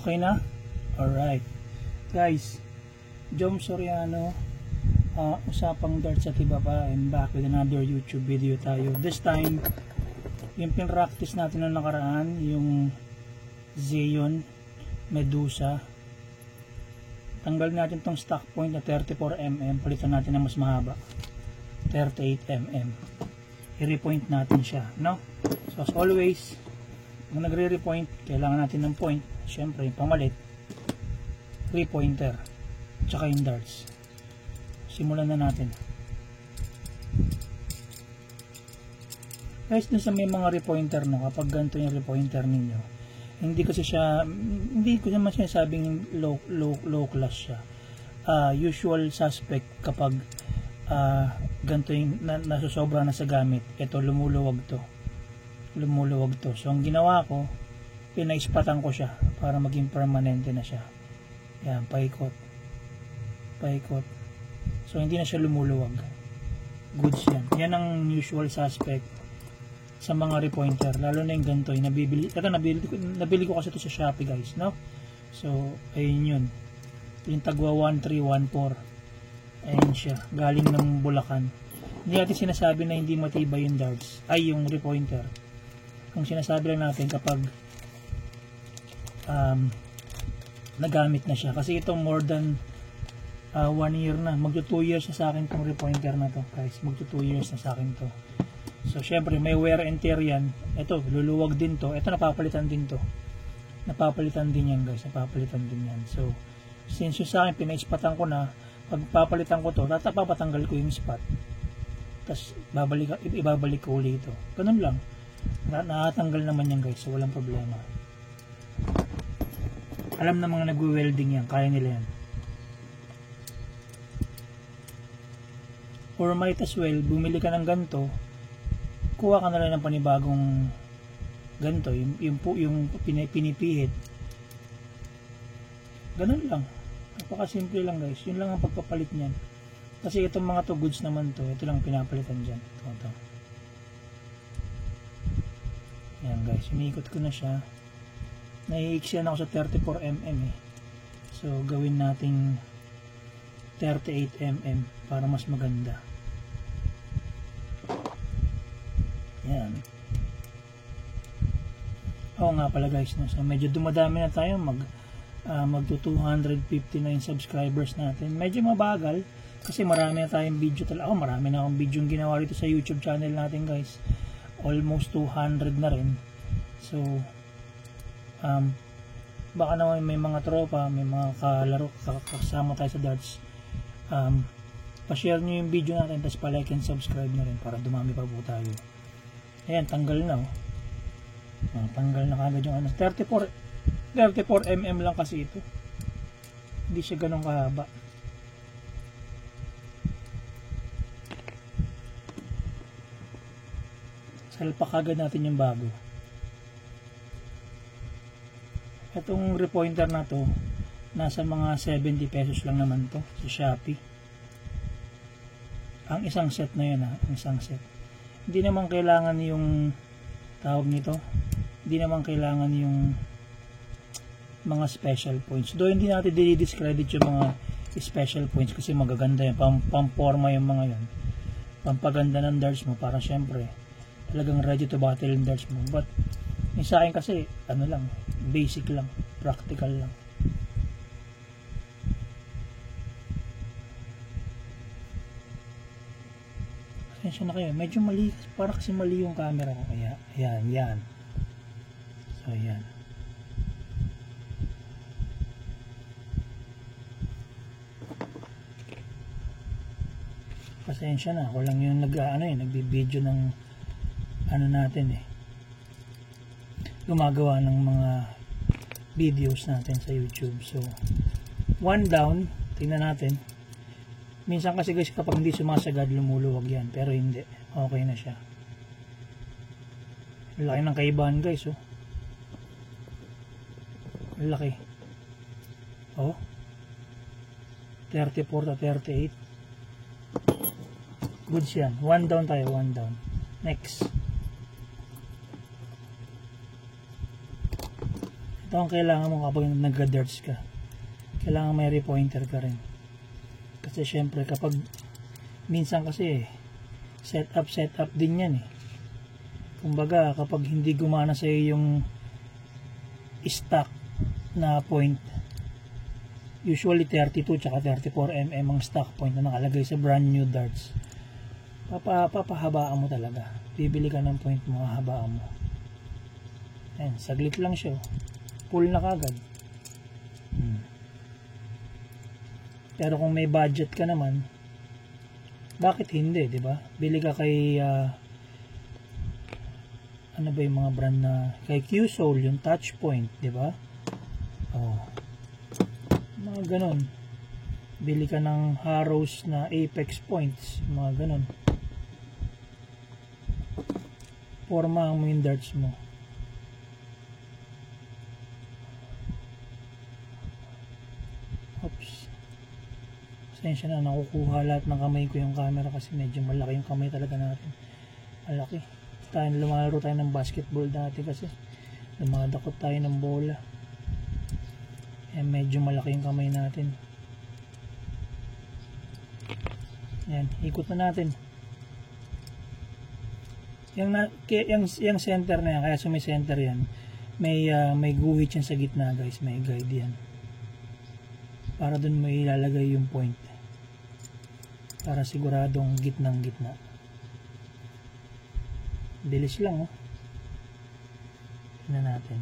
Okay na? Alright. Guys, Jom Soriano, usapang darts at iba pa. I'm back with another YouTube video tayo. This time, yung pinractice natin na nakaraan, yung Xeon Medusa. Tanggal natin tong stock point na 34mm. Palitan natin na mas mahaba. 38mm. I-repoint natin siya, no? So as always, kung nagre-repoint, kailangan natin ng point. Siyempre, yung pamalit, repointer, tsaka yung darts. Simulan na natin. Guys, dun sa may mga repointer, no, kapag ganito yung repointer ninyo, hindi kasi siya, hindi ko naman sinasabing low class siya. Usual suspect kapag ganito yung nasusobra na sa gamit. Ito, lumuluwag to. So ang ginawa ko, pinaispatan ko siya para maging permanente na siya. Yan, paikot. So hindi na siya lumuluwag. Goods yan. Yan ang usual suspect sa mga repointer, lalo na yung ganito. Nabili ko kasi ito sa Shopee, guys, no? So ayun yun. Yung tagwa 1314. Ayun siya, galing ng Bulacan. Hindi natin sinasabi na hindi matibay yung darts, ay yung repointer. Ang sinasabi lang natin kapag nagamit na siya, kasi itong more than 1 year na, magto 2 years na sa akin itong repointer na to, guys. Magto 2 years na sa akin to. So syempre may wear and tear yan. Ito, luluwag din to. Ito, napapalitan din to. Napapalitan din yan, guys. Napapalitan din yan. So since yung sa akin pinaispatan ko na, pag papalitan ko to, papatanggal ko yung spot, tapos ibabalik ko ulit ito. Ganun lang. Nakatanggal naman yan, guys. So walang problema. Alam na mga nagwe-welding yan, kaya nila yan. Or might as well, bumili ka ng ganito, kuha ka na lang ng panibagong ganito, yung pinipihit. Ganun lang. Napakasimple lang, guys. Yun lang ang pagpapalit niyan. Kasi itong mga to goods naman to, ito lang pinapalitan dyan. Ito. Ayan, guys, umiikot ko na siya. Naiiksiyan ako sa 34mm eh. So gawin nating 38mm para mas maganda. Yan. Oo nga pala, guys, no? So medyo dumadami na tayo, magto 259 subscribers natin. Medyo mabagal kasi marami na tayong video talaga. Marami na akong video ginawa dito sa YouTube channel natin, guys. Almost 200 na rin. So baka naman may mga tropa, may mga kalaro, kasama tayo sa darts, pa-share nyo yung video natin, tapos pa-like and subscribe na rin para dumami pa po tayo. Ayan, tanggal na, oh. Tanggal na kagad yung 34mm lang kasi ito, hindi siya ganun kahaba. Salpa kagad natin yung bago. Itong repointer na to, nasa mga 70 pesos lang naman to sa Shopee. Ang isang set na yun, ang isang set. Hindi naman kailangan yung tawag nito, hindi naman kailangan yung mga special points. Though hindi natin discredit yung mga special points kasi magaganda yan, pamporma yung mga yan, pampaganda ng darts mo para syempre talagang ready to battle yung darts mo. But yung sa akin kasi ano lang, basic lang, practical lang. Pasensya na kayo, medyo mali, para kasi mali yung camera ko, kaya yan. So yan. Pasensya na, ako lang yung nagbi-video ng ano natin eh, gumagawa ng mga videos natin sa YouTube. So 1 down, tingnan natin. Minsan kasi, guys, kapag hindi sumasagad, lumuluwag yan, pero hindi, okay na siya. Laki ng kaibahan, guys, oh. Laki, oh, 34 to 38. Goods yan. 1 down tayo, 1 down. Next. Ito ang kailangan mo kapag nag-darts ka. Kailangan may repointer ka rin. Kasi syempre kapag minsan kasi set up din yan eh. Kumbaga kapag hindi gumana sa iyo yung stock na point, usually 32 tsaka 34 mm ang stock point na nakalagay sa brand new darts, papahabaan mo talaga. Bibili ka ng point mo, hahabaan mo. Ayan, saglit lang siya. Full na kagad. Pero kung may budget ka naman, bakit hindi, di ba? Bili ka kay ano ba yung mga brand na kay Q-Soul, yung touch point, di ba? Oh. Mga ganon. Bili ka ng Harrows na Apex points, mga ganon. Forma mo yung darts mo. Oops. Pasensya na, nakukuha lahat ng kamay ko yung camera kasi medyo malaki yung kamay talaga natin. Malaki. Lumalaro tayo ng basketball dati kasi lumadakot tayo ng bola. Medyo malaki yung kamay natin. Yan, ikot na natin. Yung center na yan, kaya sa may center yan, may guhit yan sa gitna guys, may guide yan. Para dun mo ilalagay yung point. Para siguradong gitnang gitna. Bilis lang oh. Tingnan natin.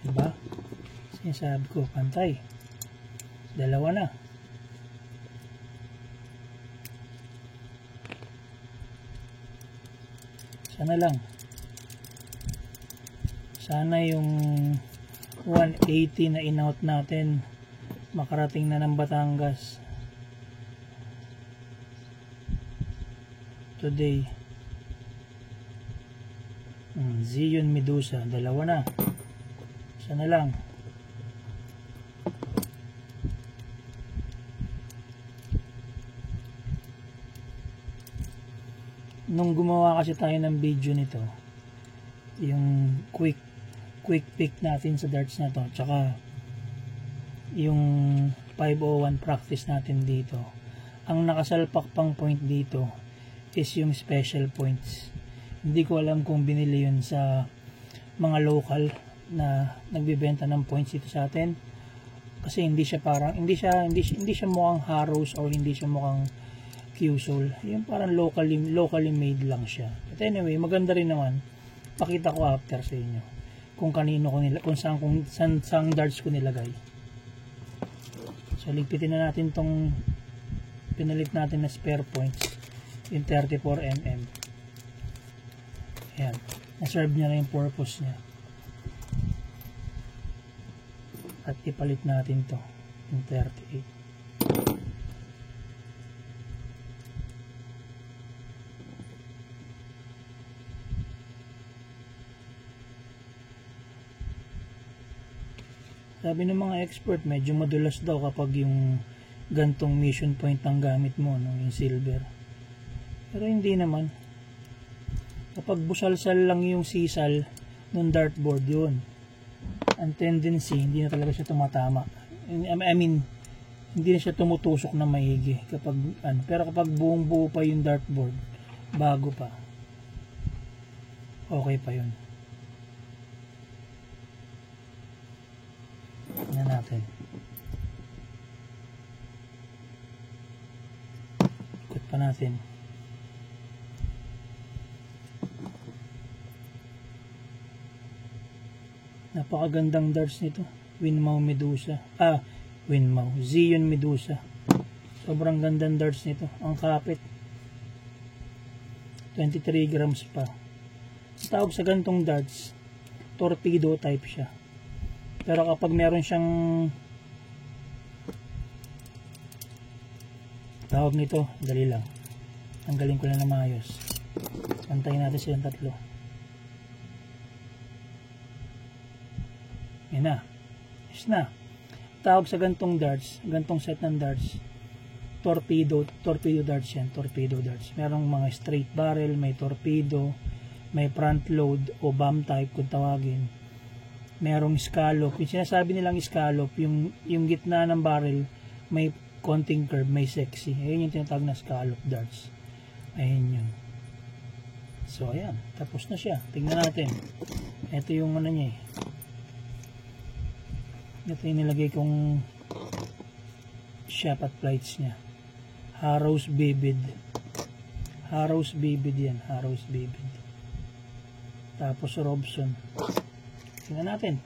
Diba? Sinasabi ko, pantay. Dalawa na. Sana lang. Sana yung 180 na in-out natin makarating na ng Batangas today. Zion Medusa, dalawa na. Sana lang. Nung gumawa kasi tayo ng video nito, yung quick pick natin sa darts na to, tsaka yung 501 practice natin dito, ang nakasalpak pang point dito is yung special points. Hindi ko alam kung binili yun sa mga local na nagbibenta ng points dito sa atin, kasi hindi siya mukhang Harrows or hindi siya mukhang Q-Soul. Yung parang locally made lang siya. But anyway, maganda rin naman. Pakita ko after sa inyo kung kanino ko kung saan darts ko nilagay. So ligpitin na natin tong pinalit natin na spare points, yung 34mm. Ayan, na-serve niya na yung purpose niya. At ipalit natin to yung 38. Sabi ng mga expert, medyo madulas daw kapag yung gantong mission point ang gamit mo, no? Yung silver. Pero hindi naman. Kapag busalsal lang yung sisal ng dartboard, yun. Ang tendency, hindi na talaga siya tumatama. I mean, hindi na siya tumutusok na maigi. Pero kapag buong buo pa yung dartboard, bago pa, okay pa yun. Tingnan natin. Ikot pa natin. Napakagandang darts nito. Winmau Medusa. Zion Medusa. Sobrang gandang darts nito. Ang kapit. 23 grams pa. Tawag sa gantong darts, torpedo type siya. Pero kapag meron siyang tawag nito, dali lang. Tanggalin ko lang na maayos. Pantayin natin silang tatlo. Yan na. Yes na. Tawag sa gantong darts, gantong set ng darts, torpedo darts yan, torpedo darts. Merong mga straight barrel, may torpedo, may front load o bomb type kung tawagin. Merong scallop. Yung sinasabi nilang scallop, yung gitna ng barrel may konting curve, may sexy. Ayun yung tinatawag na scallop darts. Ayun yun. So ayan, tapos na siya. Tingnan natin. Ito yung ano niya eh. Ito yung nilagay kong shot at flights niya. Harrows Vivid. Harrows Vivid yan. Harrows Vivid. Tapos Robson. Tingnan natin.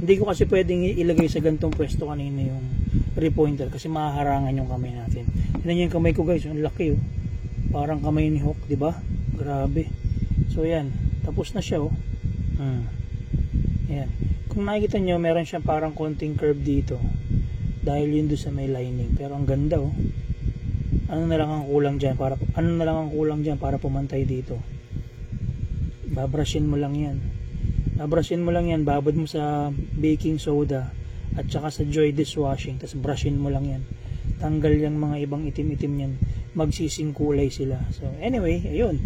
Hindi ko kasi pwedeng ilagay sa gantong pwesto kanina yung repointer kasi mahaharangan yung kamay natin. Tingnan niyo yung kamay ko guys, ang laki oh. Parang kamay ni Hawk, di ba? Grabe. So yan, tapos na siya oh. Yan. Kung nakikita niyo, meron siyang parang konting curve dito dahil yun doon sa may lining. Pero ang ganda oh. Ano na lang ang kulang diyan para pumantay dito. Babrushin mo lang yan. Babad mo sa baking soda at saka sa Joy dishwashing, tapos brushin mo lang yan. Tanggal yung mga ibang itim-itim yan, magsising kulay sila. So anyway, ayun.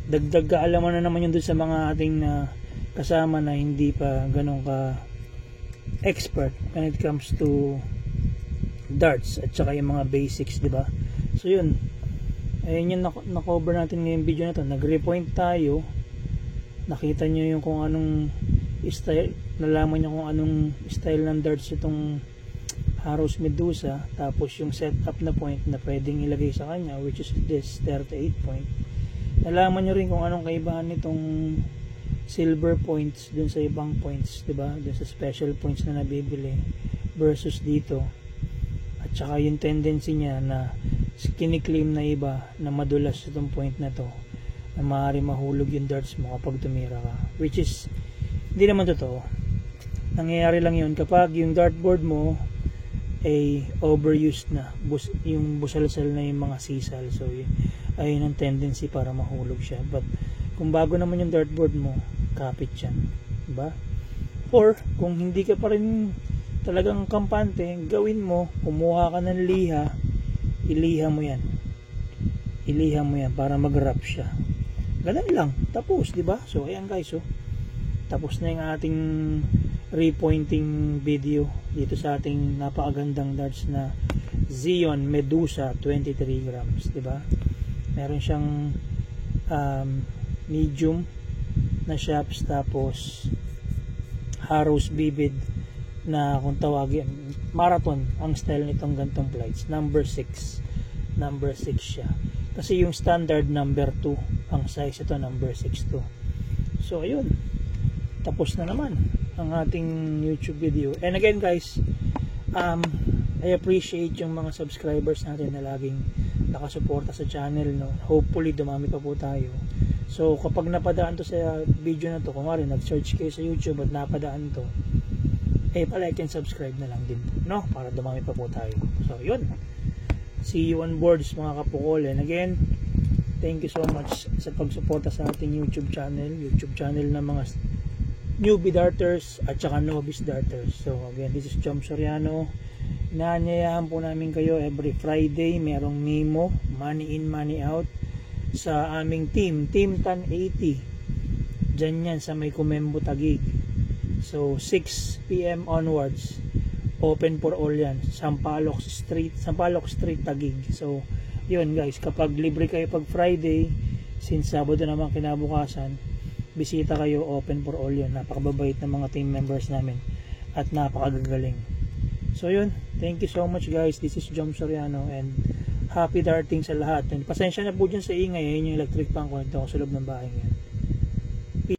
Dagdag kaalaman na naman yun doon sa mga ating kasama na hindi pa ganun ka expert when it comes to darts at saka yung mga basics, di ba? So yun, ayun yung na-cover natin ngayong video na to. Nag-repoint tayo, nakita nyo yung kung anong style, nalaman nyo kung anong style ng darts itong Harrows Medusa, tapos yung setup na point na pwedeng ilagay sa kanya, which is this 38 point. Nalaman nyo rin kung anong kaibahan nitong silver points dun sa ibang points, diba? Dun sa special points na nabibili versus dito. At saka yung tendency niya na kiniklaim na iba na madulas itong point na to, na maaari mahulog yung darts mo kapag tumira ka, which is hindi naman totoo. Nangyayari lang yun kapag yung dartboard mo ay overused na, yung busalsal na yung mga sisal. So yun, ayun ang tendency para mahulog siya. But kung bago naman yung dartboard mo, kapit yan, diba? Or kung hindi ka pa rin talagang kampante, gawin mo, kumuha ka ng liha, iliha mo yan para mag-wrap siya. Ganun lang, tapos, diba? So ayan guys, oh, tapos na yung ating repointing video dito sa ating napakagandang darts na Zeon Medusa 23 grams, diba? Meron siyang medium na shafts, tapos Harrows Vivid na kung tawagin marathon ang style nitong gantong flights. Number 6 siya kasi yung standard number 2 ang size, ito number 6 to. So ayun, tapos na naman ang ating YouTube video. And again guys, I appreciate yung mga subscribers natin na laging nakasuporta sa channel, no? Hopefully dumami pa po tayo. So kapag napadaan to sa video na to, kung nga rin nag-search kayo sa YouTube at napadaan to, like and subscribe na lang din, no? Para dumami pa po tayo. So yun, see you on boards mga kapukol. And again, thank you so much sa pagsuporta sa ating YouTube channel ng mga newbie darters at saka novice darters. So again, this is Jom Soriano. Inaanyayahan po namin kayo every Friday, merong Mimo, money in money out sa aming Team Tan 80 dyan yan sa may Kumembo Taguig. So 6 PM onwards, open for all yan. Sampaloc Street Taguig. So yun guys, kapag libre kayo pag Friday, since Sabado naman kinabukasan, bisita kayo, open for all yun. Napakababait ng mga team members namin at napakagagaling. So yun, thank you so much guys. This is Jom Soriano and happy darting sa lahat. And pasensya na po dyan sa ingay, yun yung electric fan ko. Ito ako sa loob ng bahay ngayon.